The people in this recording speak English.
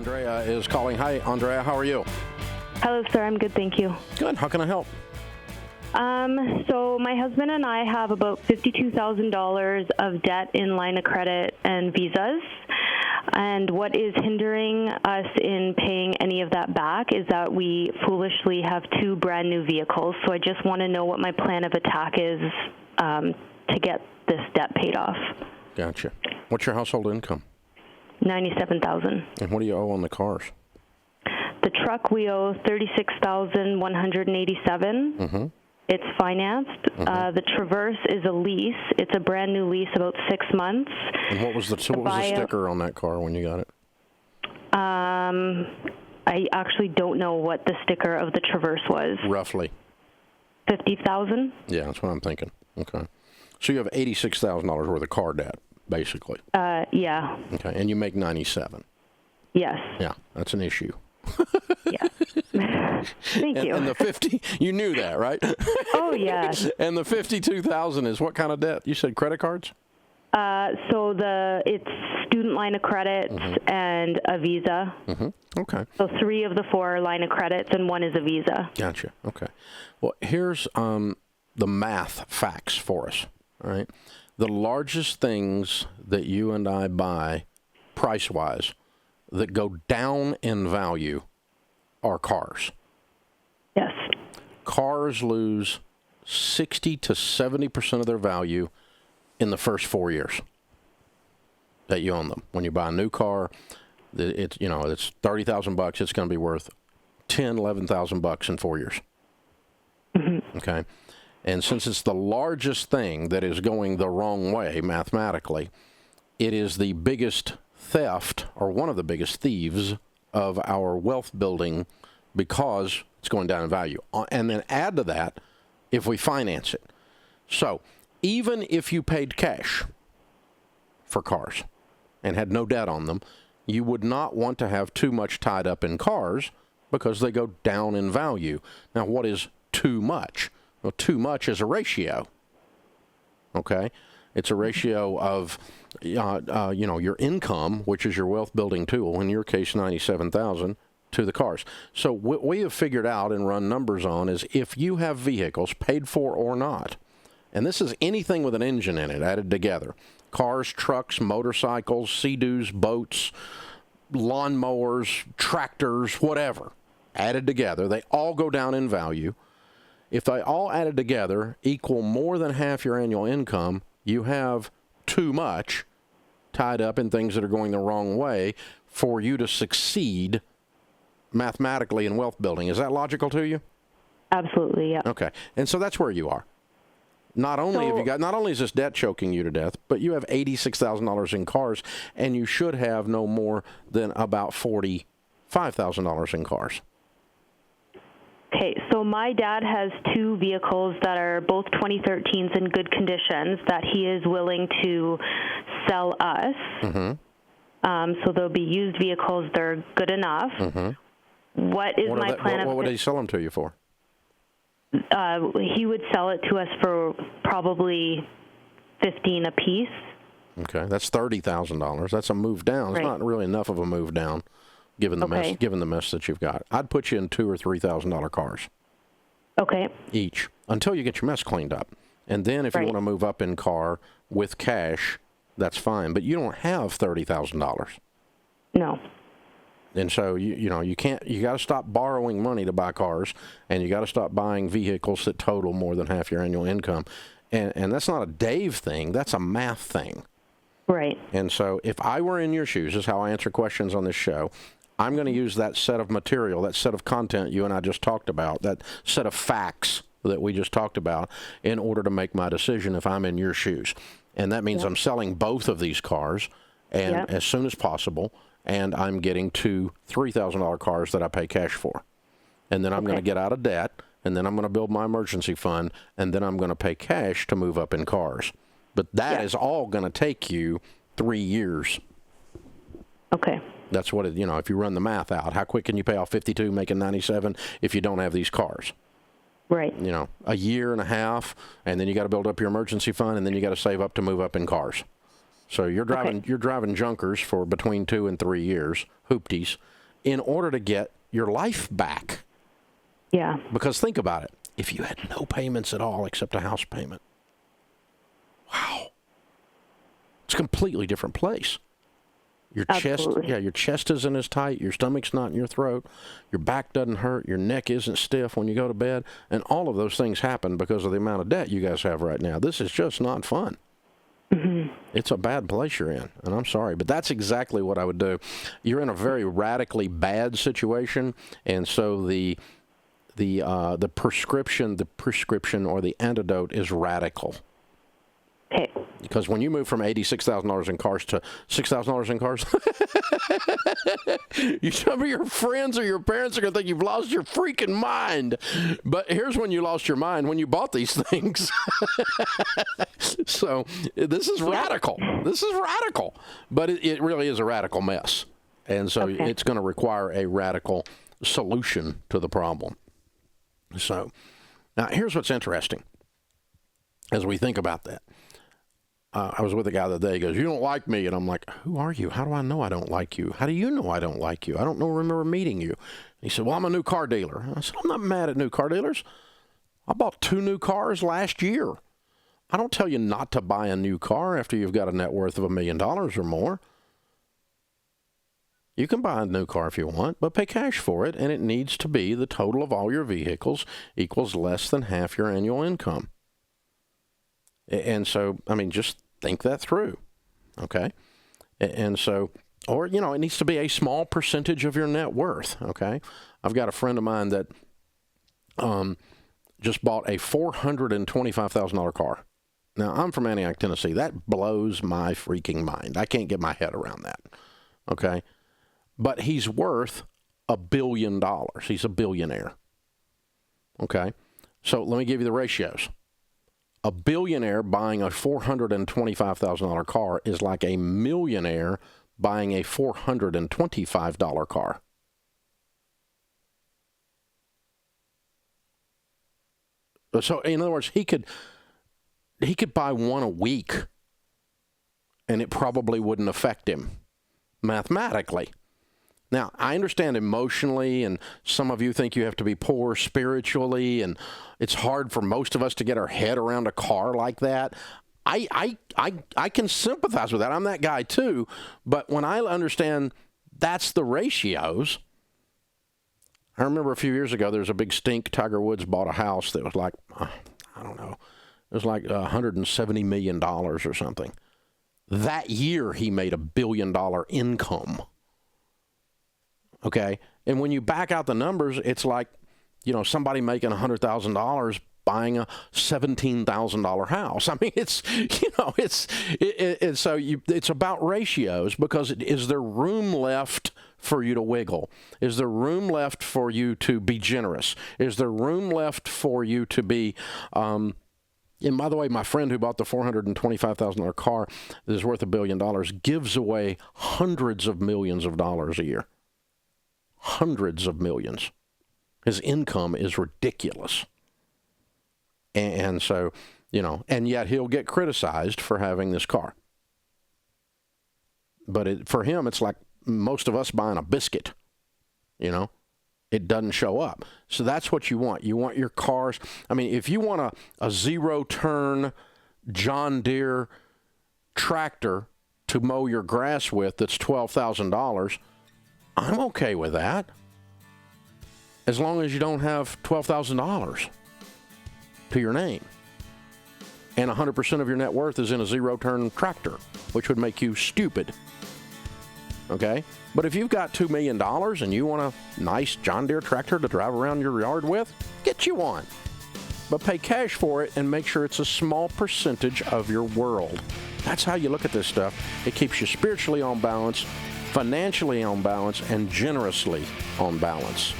Andrea is calling. Hi, Andrea. How are you? Hello, sir. I'm good, thank you. Good. How can I help? So my husband and I have about $52,000 of debt in line of credit and visas. And what is hindering us in paying any of that back is that we foolishly have two brand new vehicles. So I just want to know what my plan of attack is to get this debt paid off. Gotcha. What's your household income? $97,000. And what do you owe on the cars? The truck we owe $36,187. Mm-hmm. It's financed. Mm-hmm. The Traverse is a lease. It's a brand new lease, about 6 months. And what was the sticker on that car when you got it? I actually don't know what the sticker of the Traverse was. Roughly. $50,000. Yeah, that's what I'm thinking. Okay. So you have $86,000 worth of car debt, basically. Yeah. Okay, and you make 97. Yes. Yeah, that's an issue. Yeah. Thank you. And the 50, you knew that, right? Oh, yeah. And the 52,000 is what kind of debt? You said credit cards? So it's student line of credit and a visa. Mm-hmm. Okay. So 3 of the 4 are line of credits and 1 is a visa. Gotcha. Okay. Well, here's the math facts for us. All right. The largest things that you and I buy, price-wise, that go down in value are cars. Yes. Cars lose 60 to 70% of their value in the first 4 years that you own them. When you buy a new car, it's $30,000. It's going to be worth $11,000 in 4 years. Mm-hmm. Okay. And since it's the largest thing that is going the wrong way mathematically, it is the biggest theft, or one of the biggest thieves, of our wealth building because it's going down in value. And then add to that if we finance it. So even if you paid cash for cars and had no debt on them, you would not want to have too much tied up in cars because they go down in value. Now, what is too much? Well, too much is a ratio. Okay? It's a ratio of, your income, which is your wealth building tool, in your case, $97,000, to the cars. So what we have figured out and run numbers on is if you have vehicles, paid for or not, and this is anything with an engine in it added together, cars, trucks, motorcycles, sea-doos, boats, lawnmowers, tractors, whatever, added together, they all go down in value. If they all added together equal more than half your annual income, you have too much tied up in things that are going the wrong way for you to succeed mathematically in wealth building. Is that logical to you? Absolutely, yeah. Okay. And so that's where you are. Not only is this debt choking you to death, but you have $86,000 in cars, and you should have no more than about $45,000 in cars. Okay, so my dad has 2 vehicles that are both 2013s in good conditions that he is willing to sell us. Mm-hmm. So they'll be used vehicles. They're good enough. Mm-hmm. What would he sell them to you for? He would sell it to us for probably $15,000 a piece. Okay, that's $30,000. That's a move down. It's not really enough of a move down. Given the mess that you've got, I'd put you in $2,000 or $3,000 cars. Okay. Each until you get your mess cleaned up, and then if you want to move up in car with cash, that's fine. But you don't have $30,000. No. And so you can't. You got to stop borrowing money to buy cars, and you got to stop buying vehicles that total more than half your annual income. And that's not a Dave thing. That's a math thing. Right. And so if I were in your shoes, is how I answer questions on this show. I'm going to use that set of material, that set of content you and I just talked about, that set of facts that we just talked about, in order to make my decision if I'm in your shoes. And that means I'm selling both of these cars and as soon as possible, and I'm getting 2 $3,000 cars that I pay cash for. And then I'm going to get out of debt, and then I'm going to build my emergency fund, and then I'm going to pay cash to move up in cars. But that is all going to take you 3 years. Okay. That's what if you run the math out, how quick can you pay off 52, making 97 if you don't have these cars? Right. A year and a half, and then you got to build up your emergency fund, and then you got to save up to move up in cars. So you're driving junkers for between 2 and 3 years, hoopties, in order to get your life back. Yeah. Because think about it. If you had no payments at all except a house payment, wow. It's a completely different place. Your chest isn't as tight, your stomach's not in your throat, your back doesn't hurt, your neck isn't stiff when you go to bed, and all of those things happen because of the amount of debt you guys have right now. This is just not fun. Mm-hmm. It's a bad place you're in, and I'm sorry, but that's exactly what I would do. You're in a very radically bad situation, and so the prescription or the antidote is radical. Okay. Because when you move from $86,000 in cars to $6,000 in cars, some of your friends or your parents are going to think you've lost your freaking mind. But here's when you lost your mind, when you bought these things. So this is radical. This is radical. But it really is a radical mess. And so it's going to require a radical solution to the problem. So now here's what's interesting as we think about that. I was with a guy the other day. He goes, "You don't like me." And I'm like, "Who are you? How do I know I don't like you? How do you know I don't like you? I don't remember meeting you." And he said, "Well, I'm a new car dealer." And I said, "I'm not mad at new car dealers. I bought 2 new cars last year. I don't tell you not to buy a new car after you've got a net worth of $1 million or more. You can buy a new car if you want, but pay cash for it, and it needs to be the total of all your vehicles equals less than half your annual income." And so, I mean, just think that through, okay? And so, or, it needs to be a small percentage of your net worth, okay? I've got a friend of mine that just bought a $425,000 car. Now, I'm from Antioch, Tennessee. That blows my freaking mind. I can't get my head around that, okay? But he's worth $1 billion. He's a billionaire, okay? So let me give you the ratios. A billionaire buying a $425,000 car is like a millionaire buying a $425 car. So, in other words, he could buy one a week, and it probably wouldn't affect him mathematically. Now, I understand emotionally, and some of you think you have to be poor spiritually, and it's hard for most of us to get our head around a car like that. I can sympathize with that. I'm that guy too. But when I understand that's the ratios, I remember a few years ago there was a big stink. Tiger Woods bought a house that was like, I don't know, it was like $170 million or something. That year he made $1 billion income. Okay, and when you back out the numbers, it's like, somebody making $100,000 buying a $17,000 house. I mean, it's about ratios, because is there room left for you to wiggle? Is there room left for you to be generous? Is there room left for you to be, and by the way, my friend who bought the $425,000 car that is worth $1 billion gives away hundreds of millions of dollars a year. Hundreds of millions. His income is ridiculous. And so, and yet he'll get criticized for having this car. But for him, it's like most of us buying a biscuit, It doesn't show up. So that's what you want. You want your cars. I mean, if you want a zero-turn John Deere tractor to mow your grass with that's $12,000, I'm okay with that, as long as you don't have $12,000 to your name and 100% of your net worth is in a zero-turn tractor, which would make you stupid. Okay? But if you've got $2 million and you want a nice John Deere tractor to drive around your yard with, get you one. But pay cash for it and make sure it's a small percentage of your world. That's how you look at this stuff. It keeps you spiritually on balance, financially on balance, and generously on balance.